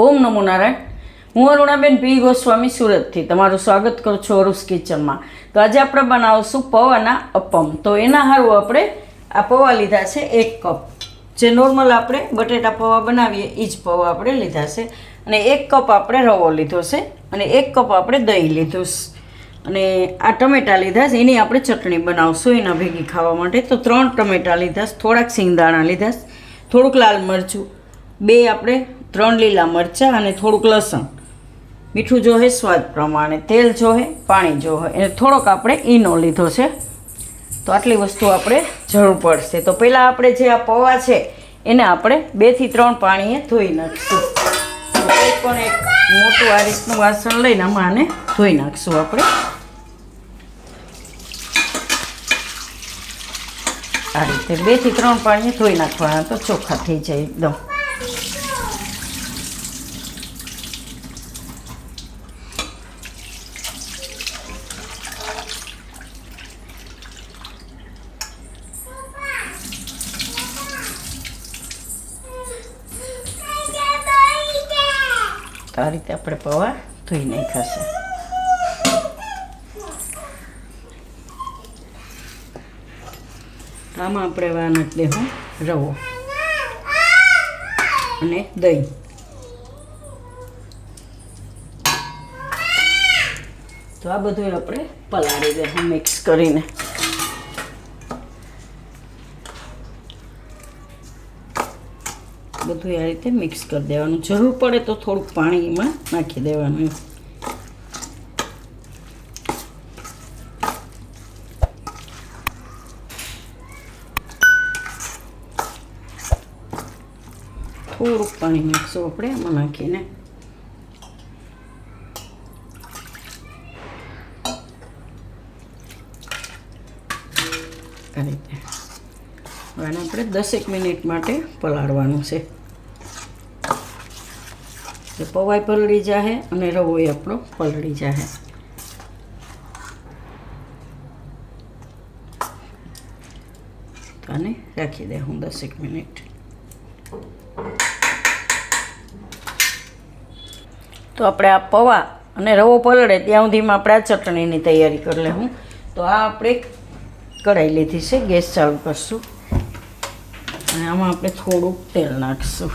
ઓમ નમો નારાયણ. હું અરુણાબેન પી ગોસ્વામી સુરતથી તમારું સ્વાગત કરું છું અરુસ કિચનમાં. તો આજે આપણે બનાવશું પૌવાના અપમ. તો એના હારું આપણે આ પૌવા લીધા છે 1 કપ. જે નોર્મલ આપણે બટેટા પૌવા બનાવીએ એ જ પૌવા આપણે લીધા છે. અને 1 કપ આપણે રવો લીધો છે અને 1 કપ આપણે દહીં લીધું છે. અને આ ટમેટાં લીધા છે, એની આપણે ચટણી બનાવશું એના ભેગી ખાવા માટે. તો 3 ટમેટાં લીધા છે, થોડાક સિંગદાણા લીધા છે, થોડુંક લાલ મરચું, 2 આપણે 3 લીલા મરચાં અને થોડુંક લસણ. મીઠું જોહે સ્વાદ પ્રમાણે, તેલ જોહે, પાણી જોહે, અને થોડોક આપણે ઈનો લીધો છે. તો આટલી વસ્તુ આપણે જરૂર પડશે. તો પહેલાં આપણે જે આ પૌવા છે એને આપણે 2 થી 3 પાણીએ ધોઈ નાખીશું. તો કોઈ પણ એક મોટું આ રીતનું વાસણ લઈને આમાં આને ધોઈ નાખીશું આપણે. આ રીતે 2 થી 3 પાણીએ ધોઈ નાખવાના, તો ચોખ્ખા થઈ જાય એકદમ. આ રીતે આપણે પૌવા ધોઈ નાખાશે. આમાં આપણે વા નાખી દેવું રવો અને દહીં. તો આ બધું આપણે પલાળી દેવું મિક્સ કરીને. બધું આ રીતે મિક્સ કરી દેવાનું. જરૂર પડે તો થોડુંક પાણી એમાં નાખી દેવાનું. થોડુંક પાણી નાખશું આપણે એમાં નાખીને. આ રીતે હવે આપણે 10 મિનિટ માટે પલાળવાનું છે. તો પૌવા પલળી જાય અને રવો આપણો પલળી જાય. તો આને રાખી દે હું 10 મિનિટ. તો આપણે આ પૌવા અને રવો પલળે ત્યાં સુધીમાં આપણે આ ચટણીની તૈયારી કરી લેવું. તો આ આપણે કઢાઈ લીધી છે, ગેસ ચાલુ કરશું અને આમાં આપણે થોડુંક તેલ નાખીશું,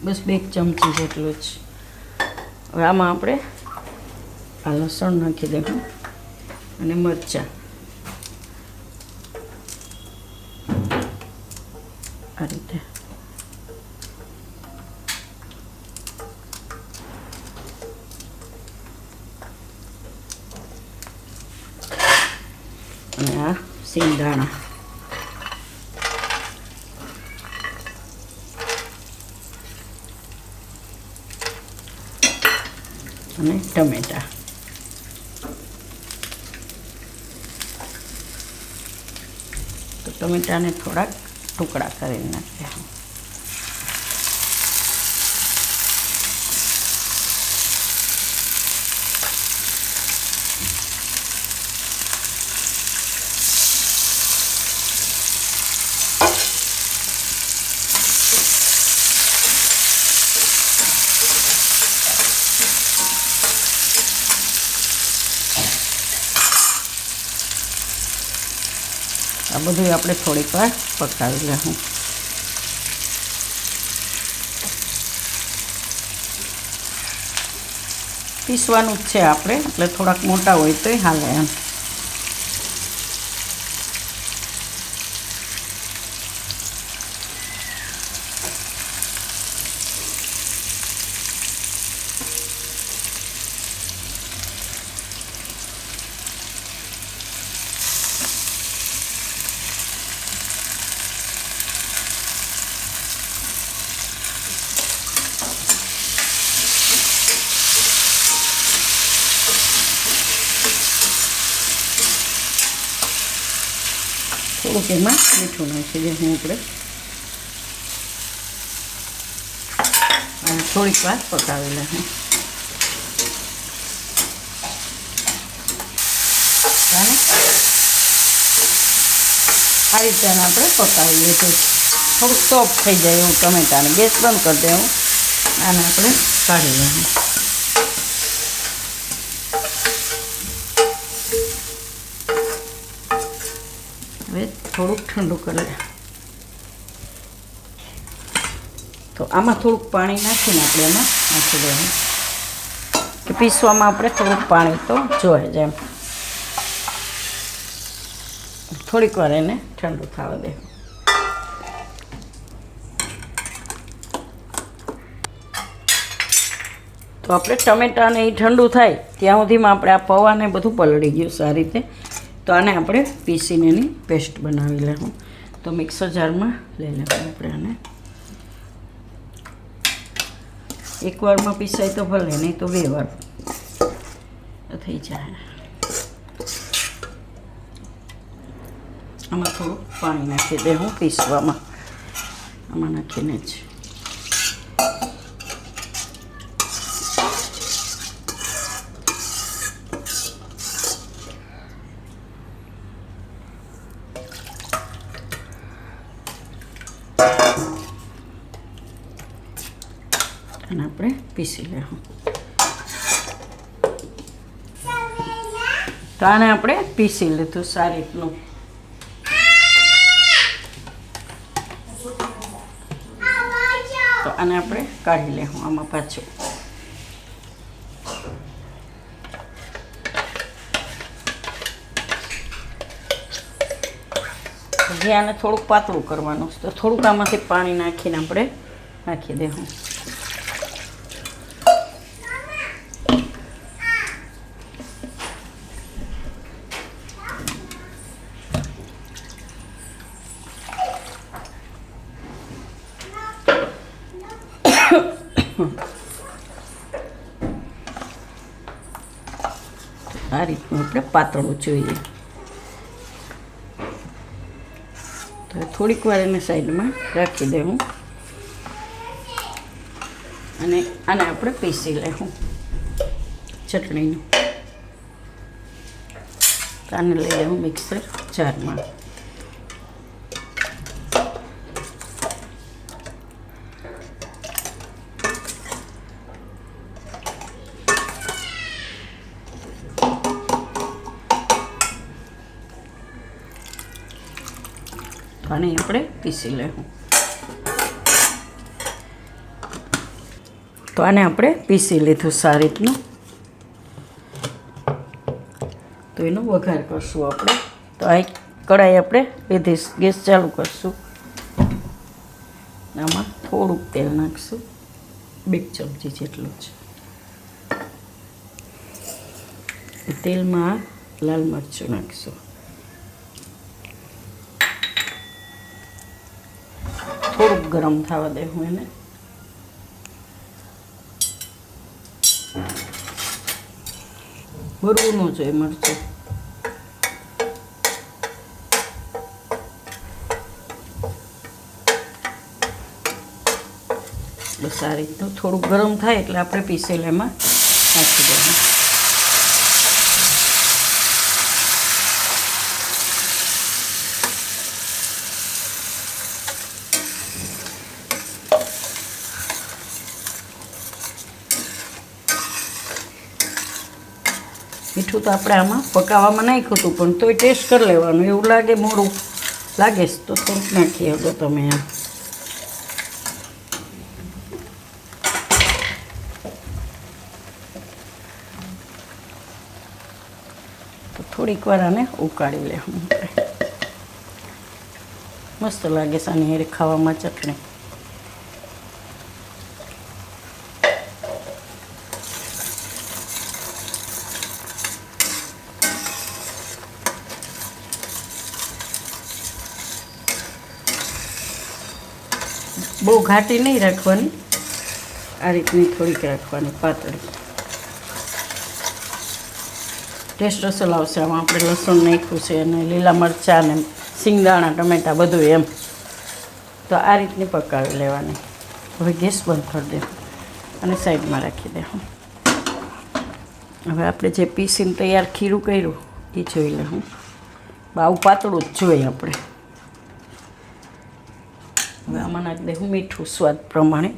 બસ 2 ચમચી જેટલું જ. હવે આમાં આપણે આ લસણ નાખી દેવું અને મરચાં. આ રીતે અને આ સિંગદાણા અને ટમેટાં. તો ટમેટાને થોડાક ટુકડા કરીને નાખ્યા. આ બધું આપણે થોડીક વાર પકાવી લેવું. પીસવાનું જ છે આપણે, એટલે થોડાક મોટા હોય તોય હાલે એમ. થોડુંક એમાં મીઠું નાખી દે હું આપણે. થોડીક વાર પકાવી લે. આ રીતે આપણે પકાવી લીધું. થોડુંક સોફ્ટ થઈ જાય એવું ટમેટાને ગેસ બંધ કરી દેવું. આને આપણે કાઢી લેવું. હવે થોડુંક ઠંડુ કરી લે. તો આમાં થોડુંક પાણી નાખીને આપણે એમાં નાખી દેવું. પીસવામાં આપણે થોડુંક પાણી તો જોઈએ જેમ. થોડીક વાર એને ઠંડુ થવા દે. તો આપણે ટમેટાને એ ઠંડુ થાય ત્યાં સુધીમાં આપણે આ પૌવાને બધું પલળી ગયું સારી રીતે. તો આને આપણે પીસીને એની પેસ્ટ બનાવી લેવું. તો મિક્સર જારમાં લઈ લેવું આપણે આને. એકવારમાં પીસાય તો ભલે, નહીં તો 2 વાર થઈ જાય. આમાં થોડું પાણી નાખી દે હું પીસવામાં. આમાં નાખીને જ અને આપણે પીસી લેવું. તો આને આપણે પીસી લીધું સારી રીતનું. તો આને આપણે કાઢી લેવું આમાં પાછું. હજી આને થોડુંક પાતળું કરવાનું છે. તો થોડુંક આમાંથી પાણી નાખીને આપણે નાખી દેવું. આ રીતનું આપણે પાતળું જોઈએ. તો થોડીક વાર એને સાઈડમાં રાખી દેવું અને આને આપણે પીસી લેવું ચટણીનું. આને લઈ લેવું મિક્સર જારમાં. આને આપણે પીસી લેવું. તો આને આપણે પીસી લીધું સારી રીતનું. તો એનો વઘાર કરશું આપણે. તો આ કઢાઈ આપણે લીધી, ગેસ ચાલુ કરશું. આમાં થોડુંક તેલ નાખશું, 2 ચમચી જેટલું જ. તેલમાં લાલ મરચું નાખીશું. થોડુંક ગરમ થવા દેવું એને. બરવું ન જોઈએ મરચું. બસ આ રીતનું થોડુંક ગરમ થાય એટલે આપણે પીસેલ એમાં નાખી દેવું. મીઠું તો આપણે આમાં પકાવવામાં નાખ્યું હતું, પણ તોય ટેસ્ટ કરી લેવાનું. એવું લાગે મોડું લાગે તો થોડુંક નાખી શકો તમે એમ. તો થોડીક વાર આને ઉકાળી લેવું. મસ્ત લાગે સાની હારે ખાવામાં ચટણી. બહુ ઘાટી નહીં રાખવાની, આ રીતની થોડીક રાખવાની પાતળી. ટેસ્ટ અસલ આવશે. આમાં આપણે લસણ નાખ્યું છે અને લીલા મરચાં ને સિંગદાણા ટમેટાં બધું એમ. તો આ રીતની પકાવી લેવાની. હવે ગેસ બંધ કરી દેવું અને સાઈડમાં રાખી દેવું. હવે આપણે જે પીસીને તૈયાર ખીરું કર્યું એ જોઈ લેવું. આવું પાતળું જ જોઈએ આપણે. હવે આમાં નાખી દઉં મીઠું સ્વાદ પ્રમાણે.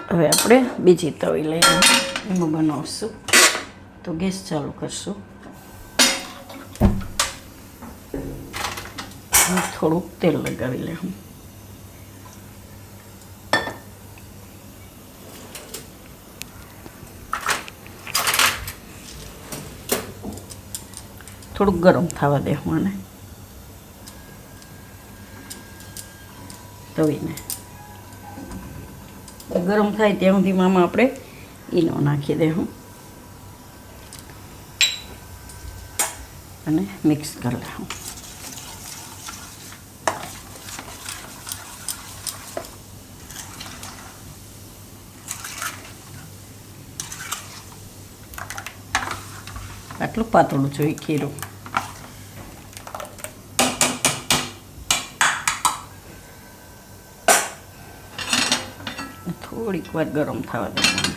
હવે આપણે બીજી તવી લઈને એમાં બનાવશું. તો ગેસ ચાલુ કરશું. થોડુંક તેલ લગાવી લેવું. થોડુંક ગરમ થવા દેવું અને તવીને ગરમ થાય ત્યાં સુધી આમાં આપણે ઈનો નાખી દેવું અને મિક્સ કરી લેવું. આટલું પાતળું જોઈએ ખીરું. થોડીક વાર ગરમ થવા દેવાનું.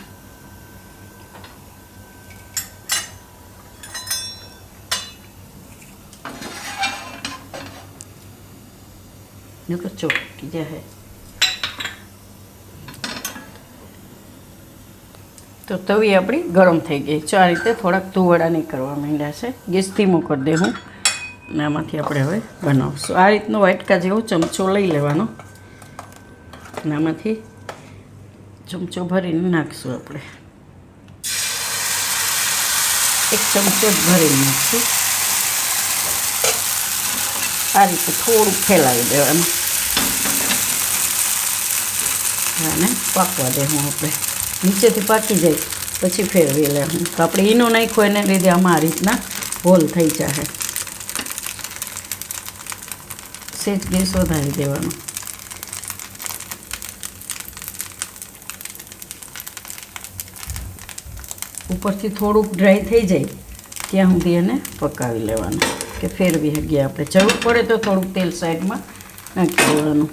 નકર ચોટી જાય. તો તવી આપણી ગરમ થઈ ગઈ છે. આ રીતે થોડાક ધુવાડા નીકળવા માંડ્યા છે. ગેસ ધીમો કરી દેવું અને આમાંથી આપણે હવે બનાવશું. આ રીતનો વાટકા જેવો ચમચો લઈ લેવાનો અને આમાંથી ચમચો ભરીને નાખશું. આપણે એક ચમચો જ ભરીને નાખશું. આ રીતે થોડુંક ફેલાવી દેવાનું અને પાકવા દેવું. આપણે નીચેથી પાકી જાય પછી ફેરવી લેવું. તો આપણે ઈનો નાખ્યો એને લીધે આમાં આ રીતના હોલ થઈ જાય. સેજ ગેસ વધારી દેવાનો. ઉપરથી થોડુંક ડ્રાય થઈ જાય ત્યાં સુધી એને પકાવી લેવાનું કે ફેરવી શકીએ આપણે. જરૂર પડે તો થોડુંક તેલ સાઈડમાં નાખી દેવાનું.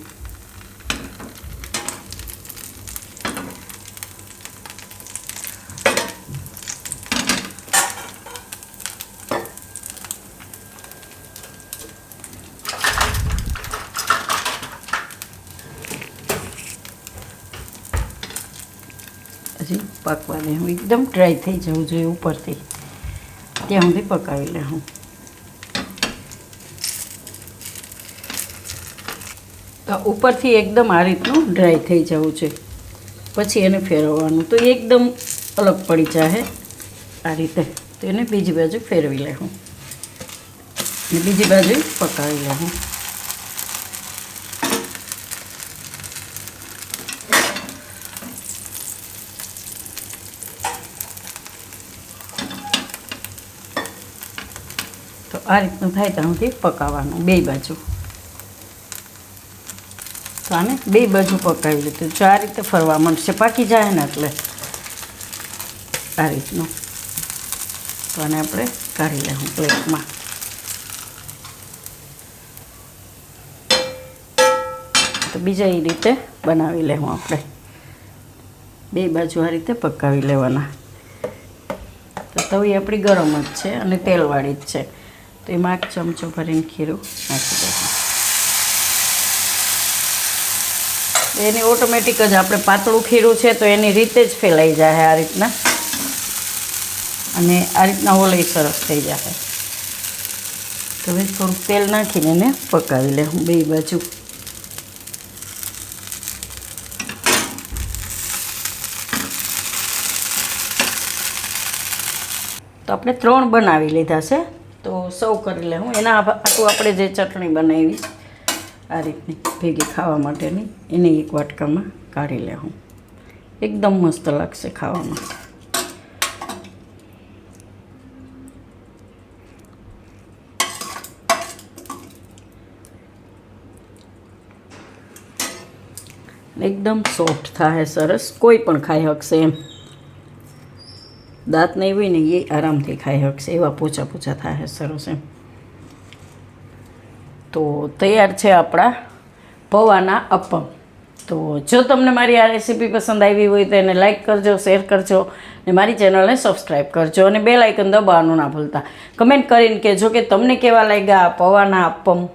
હજી પાકવા દેવું. એકદમ ડ્રાય થઈ જવું જોઈએ ઉપરથી ત્યાં સુધી પકાવી લેવું. તો ઉપરથી એકદમ આ રીતનું ડ્રાય થઈ જવું છે પછી એને ફેરવવાનું. તો એકદમ અલગ પડી જાય આ રીતે. તો એને બીજી બાજુ ફેરવી લેવું અને બીજી બાજુ પકાવી લેવું. તો આ રીતનું થાય ત્યાં સુધી પકાવવાનું બે બાજુ. તો આને બે બાજુ પકાવી લીધું. જો આ રીતે ફરવા માંડશે પાકી જાય ને એટલે આ રીતનું. તો આને આપણે કાઢી લેવું પ્લેટમાં. તો બીજા એ રીતે બનાવી લેવું. આપણે બે બાજુ આ રીતે પકાવી લેવાના. તો તવી આપણી ગરમ જ છે અને તેલવાળી જ છે. તો એમાં એક ચમચો ભરીને ખીરું નાખી દઈશું. એની ઓટોમેટિક જ આપણે પાતળું ખીરું છે તો એની રીતે જ ફેલાઈ જાય આ રીતના અને આ રીતના ઓલે સરસ થઈ જાય. તો હવે થોડુંક તેલ નાખીને એને પકાવી લેવું બે બાજુ. તો આપણે 3 બનાવી લીધા છે. તો સર્વ કરી લેવું. એના આટલું આપણે જે ચટણી બનાવી આ રીતની ભેગી ખાવા માટેની એને એક વાટકામાં કાઢી લેવું. એકદમ મસ્ત લાગશે ખાવામાં. એકદમ સોફ્ટ થાય સરસ. કોઈ પણ ખાઈ શકશે એમ. દાંત નહીં હોય ને એ આરામથી ખાઈ શકશે, એવા પોચા પોચા થાય સરસ એમ. તો તૈયાર છે આપણા પૌંઆના અપમ. તો જો તમને મારી આ રેસીપી પસંદ આવી હોય તો એને લાઇક કરજો, શેર કરજો ને મારી ચેનલને સબસ્ક્રાઈબ કરજો અને બેલ આઇકન દબાવવાનું ના ભૂલતા. કમેન્ટ કરીને કહેજો કે તમને કેવા લાગ્યા આ પૌંઆના અપમ.